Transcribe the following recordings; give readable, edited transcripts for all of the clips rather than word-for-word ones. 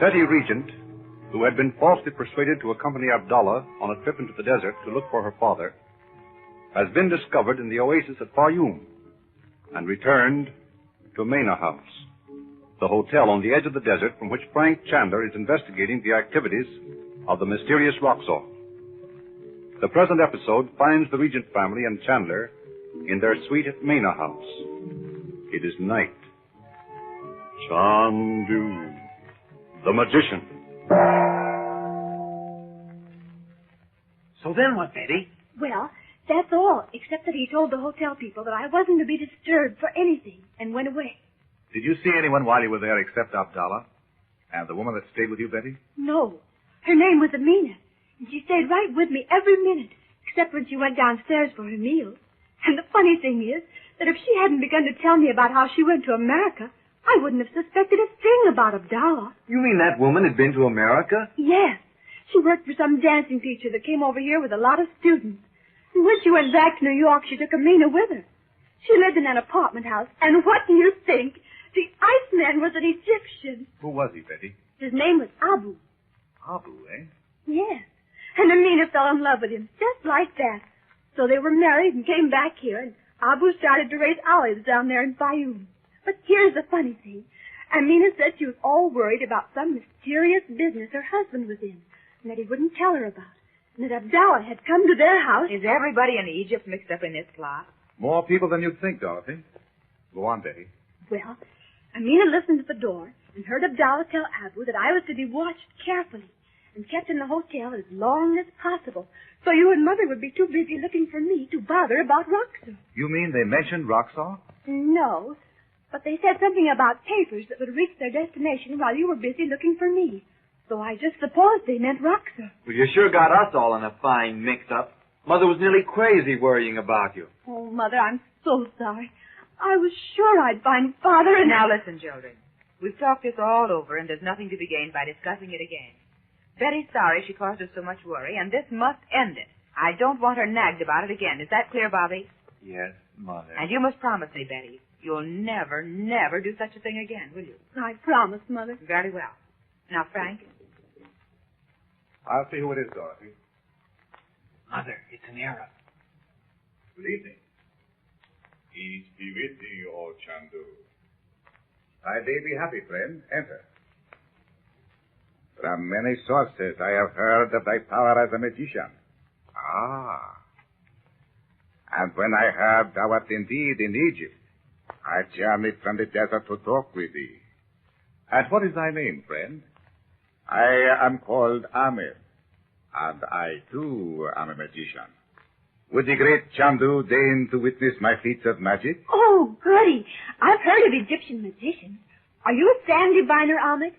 Dorothy Regent, who had been falsely persuaded to accompany Abdallah on a trip into the desert to look for her father, has been discovered in the oasis at Fayoum and returned to Mena House, the hotel on the edge of the desert from which Frank Chandler is investigating the activities of the mysterious Roxor. The present episode finds the Regent family and Chandler in their suite at Mena House. It is night. Chandu, the magician. So then what, Betty? Well, that's all, except that he told the hotel people that I wasn't to be disturbed for anything and went away. Did you see anyone while you were there except Abdallah? And the woman that stayed with you, Betty? No. Her name was Amina, and she stayed right with me every minute, except when she went downstairs for her meals. And the funny thing is that if she hadn't begun to tell me about how she went to America, I wouldn't have suspected a thing about Abdallah. You mean that woman had been to America? Yes. She worked for some dancing teacher that came over here with a lot of students. And when she went back to New York, she took Amina with her. She lived in an apartment house, and what do you think? The Iceman was an Egyptian. Who was he, Betty? His name was Abu. Abu, eh? Yes. And Amina fell in love with him, just like that. So they were married and came back here, and Abu started to raise olives down there in Fayoum. But here's the funny thing. Amina said she was all worried about some mysterious business her husband was in, and that he wouldn't tell her about. And that Abdallah had come to their house. Is everybody in Egypt mixed up in this plot? More people than you'd think, Dorothy. Go on, Betty. Well, Amina listened at the door and heard Abdallah tell Abu that I was to be watched carefully and kept in the hotel as long as possible, so you and Mother would be too busy looking for me to bother about Roxor. You mean they mentioned Roxor? No, but they said something about papers that would reach their destination while you were busy looking for me. So I just supposed they meant Roxor. Well, you sure got us all in a fine mix-up. Mother was nearly crazy worrying about you. Oh, Mother, I'm so sorry. I was sure I'd find Father and... Now listen, children. We've talked this all over, and there's nothing to be gained by discussing it again. Betty's sorry she caused us so much worry, and this must end it. I don't want her nagged about it again. Is that clear, Bobby? Yes, Mother. And you must promise me, Betty, you'll never, never do such a thing again, will you? I promise, Mother. Very well. Now, Frank. I'll see who it is, Dorothy. Mother, it's an Arab. Good evening. Peace be with thee, O Chandu. Thy day be happy, friend. Enter. From many sources I have heard of thy power as a magician. Ah. And when I heard thou art indeed in Egypt, I journeyed from the desert to talk with thee. And what is thy name, friend? I am called Amir, and I, too, am a magician. Would the great Chandu deign to witness my feats of magic? Oh, goody. I've heard of Egyptian magicians. Are you a sand diviner, Ahmed?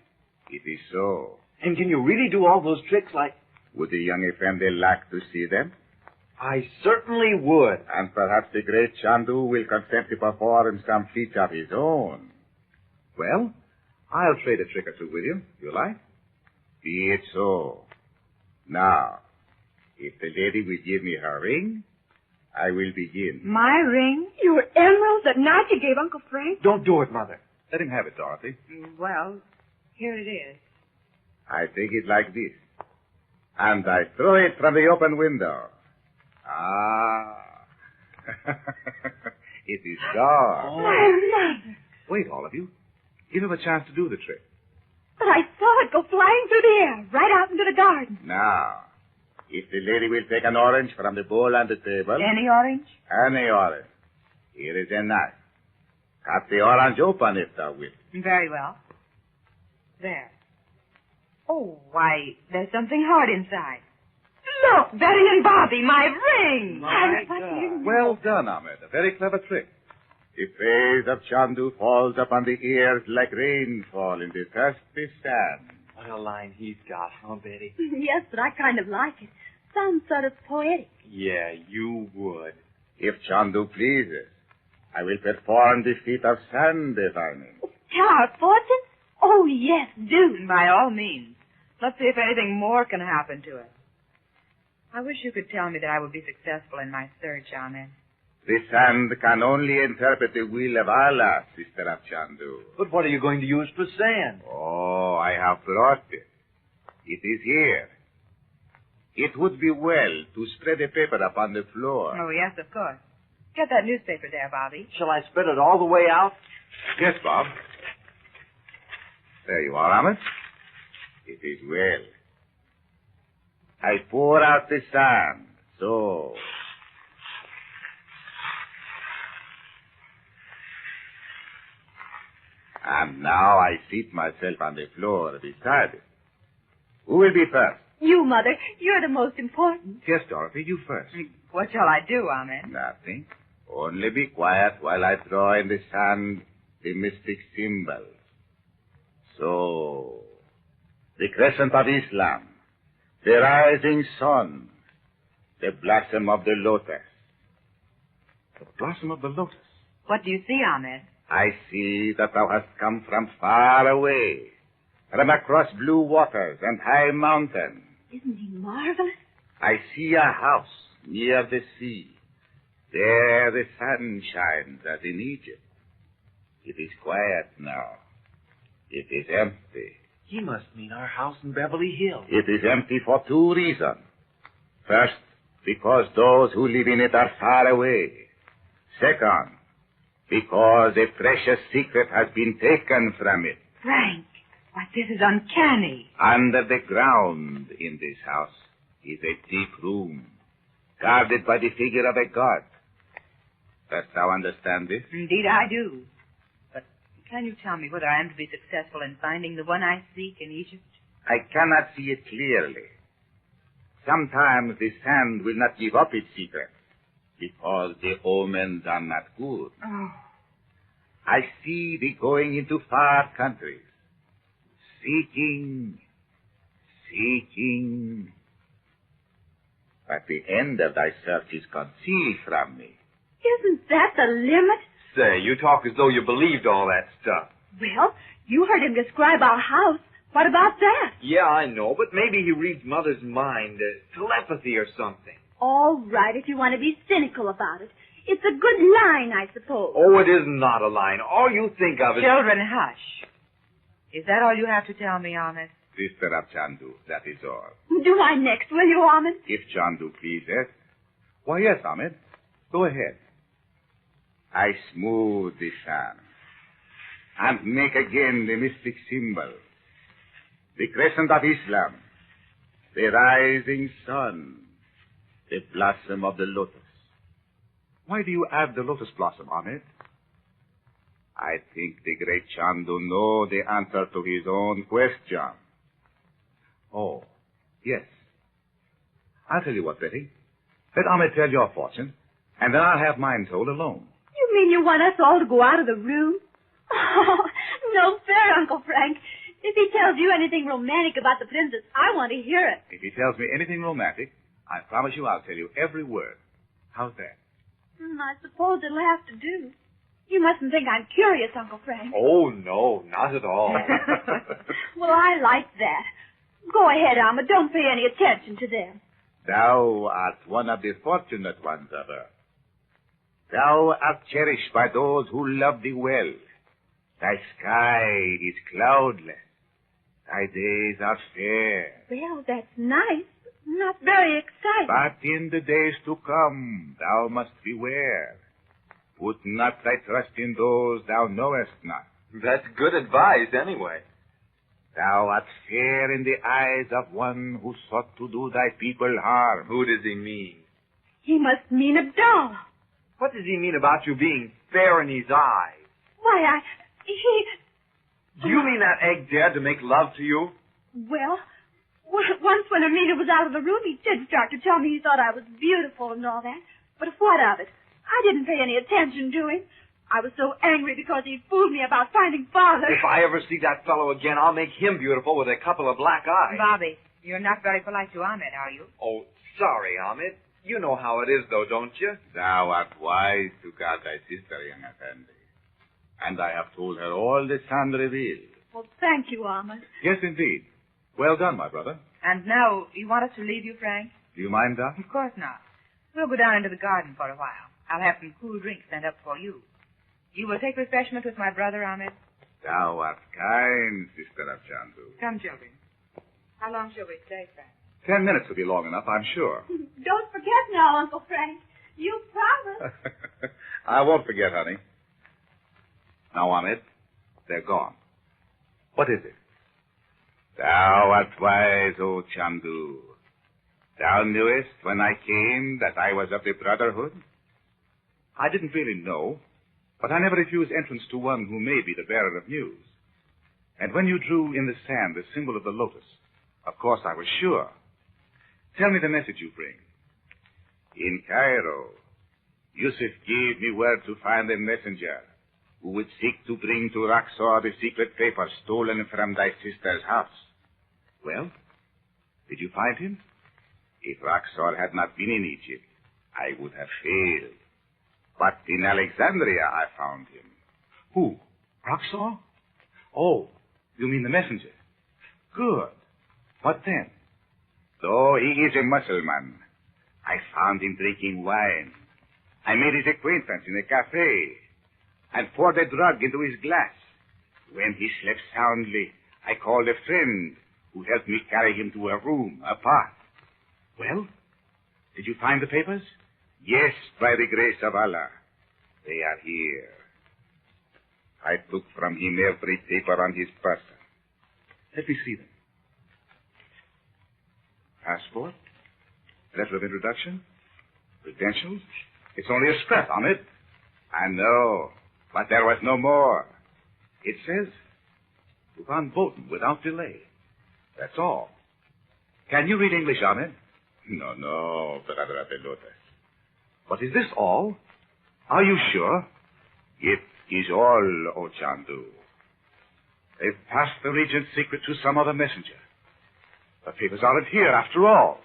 It is so. And can you really do all those tricks like... Would the young Effendi like to see them? I certainly would. And perhaps the great Chandu will consent to perform some feats of his own. Well, I'll trade a trick or two with you. You like? Be it so. Now, if the lady will give me her ring, I will begin. My ring? Your emerald that Nadji gave Uncle Frank? Don't do it, Mother. Let him have it, Dorothy. Well, here it is. I take it like this. And I throw it from the open window. Ah. It is gone. Oh, Mother. Wait, all of you. Give him a chance to do the trick. But I saw it go flying through the air, right out into the garden. Now, if the lady will take an orange from the bowl on the table... Any orange? Any orange. Here is a knife. Cut the orange open if thou wilt. Very well. There. Oh, why, there's something hard inside. Look, Betty and Bobby, my ring! My God. Well done, Ahmed. A very clever trick. The face of Chandu falls upon the ears like rainfall in the thirsty sand. What a line he's got, huh, Betty? Yes, but I kind of like it. Sounds sort of poetic. Yeah, you would. If Chandu pleases, I will perform the feat of sand divining. Tell our fortune? Oh, yes, do. By all means. Let's see if anything more can happen to it. I wish you could tell me that I would be successful in my search, Ahmed. The sand can only interpret the will of Allah, Sister of Chandu. But what are you going to use for sand? Oh, I have brought it. It is here. It would be well to spread a paper upon the floor. Oh, yes, of course. Get that newspaper there, Bobby. Shall I spread it all the way out? Yes, Bob. There you are, Ahmed. It is well. I pour out the sand. So. And now I seat myself on the floor beside it. Who will be first? You, Mother. You're the most important. Yes, Dorothy, you first. What shall I do, Ahmed? Nothing. Only be quiet while I draw in the sand the mystic symbols. So, the crescent of Islam, the rising sun, the blossom of the lotus. The blossom of the lotus. What do you see, Ahmed? I see that thou hast come from far away, from across blue waters and high mountains. Isn't he marvelous? I see a house near the sea. There the sun shines as in Egypt. It is quiet now. It is empty. He must mean our house in Beverly Hills. It is empty for two reasons. First, because those who live in it are far away. Second, because a precious secret has been taken from it. Frank, why, this is uncanny. Under the ground in this house is a deep room, guarded by the figure of a god. Dost thou understand this? Indeed, I do. But can you tell me whether I am to be successful in finding the one I seek in Egypt? I cannot see it clearly. Sometimes the sand will not give up its secret, because the omens are not good. Oh. I see thee going into far countries, seeking. But the end of thy search is concealed from me. Isn't that the limit? Say, you talk as though you believed all that stuff. Well, you heard him describe our house. What about that? Yeah, I know, but maybe he reads Mother's mind, telepathy or something. All right, if you want to be cynical about it. It's a good line, I suppose. Oh, it is not a line. All you think of is... Children, hush. Is that all you have to tell me, Ahmed? Sister of Chandu, that is all. Do I next, will you, Ahmed? If Chandu pleases. Why, yes, Ahmed. Go ahead. I smooth the sand and make again the mystic symbol. The crescent of Islam, the rising sun, the blossom of the lotus. Why do you add the lotus blossom, Ahmed? I think the great Chandu know the answer to his own question. Oh, yes. I'll tell you what, Betty. Let Ahmed tell your fortune, and then I'll have mine told alone. You mean you want us all to go out of the room? Oh, no fair, Uncle Frank. If he tells you anything romantic about the princess, I want to hear it. If he tells me anything romantic, I promise you I'll tell you every word. How's that? I suppose it'll have to do. You mustn't think I'm curious, Uncle Frank. Oh, no, not at all. Well, I like that. Go ahead, Ahmed. Don't pay any attention to them. Thou art one of the fortunate ones of earth. Thou art cherished by those who love thee well. Thy sky is cloudless. Thy days are fair. Well, that's nice. Not very exciting. But in the days to come, thou must beware. Put not thy trust in those thou knowest not. That's good advice, anyway. Thou art fair in the eyes of one who sought to do thy people harm. Who does he mean? He must mean Abdallah. What does he mean about you being fair in his eyes? Why, Do you mean that egg dared to make love to you? Well, once when Amina was out of the room, he did start to tell me he thought I was beautiful and all that. But what of it? I didn't pay any attention to him. I was so angry because he fooled me about finding Father. If I ever see that fellow again, I'll make him beautiful with a couple of black eyes. Bobby, you're not very polite to Ahmed, are you? Oh, sorry, Ahmed. You know how it is, though, don't you? Thou art wise to guard thy sister, young Effendi. And I have told her all the sun reveals. Well, thank you, Ahmed. Yes, indeed. Well done, my brother. And now, you want us to leave you, Frank? Do you mind, Doc? Of course not. We'll go down into the garden for a while. I'll have some cool drinks sent up for you. You will take refreshment with my brother, Ahmed? Thou art kind, sister of Chandu. Come, children. How long shall we stay, Frank? 10 minutes will be long enough, I'm sure. Don't forget now, Uncle Frank. You promised. I won't forget, honey. Now, Ahmed, they're gone. What is it? Thou art wise, O Chandu. Thou knewest when I came that I was of the Brotherhood? I didn't really know, but I never refuse entrance to one who may be the bearer of news. And when you drew in the sand the symbol of the lotus, of course I was sure. Tell me the message you bring. In Cairo, Yusuf gave me word to find a messenger who would seek to bring to Raksor the secret papers stolen from thy sister's house. Well, did you find him? If Raksor had not been in Egypt, I would have failed. But in Alexandria I found him. Who? Raksor? Oh, you mean the messenger. Good. What then? Though he is a Mussulman, I found him drinking wine. I made his acquaintance in a cafe and poured a drug into his glass. When he slept soundly, I called a friend who helped me carry him to a room apart. Well, did you find the papers? Yes, by the grace of Allah. They are here. I took from him every paper on his person. Let me see them. Passport? Letter of introduction? Credentials? It's only a scrap on it. I know, but there was no more. It says, to Van Boten without delay. That's all. Can you read English on it? No, brother of the lotus. But is this all? Are you sure? It is all, O Chandu. They've passed the Regent's secret to some other messenger. The papers aren't here after all.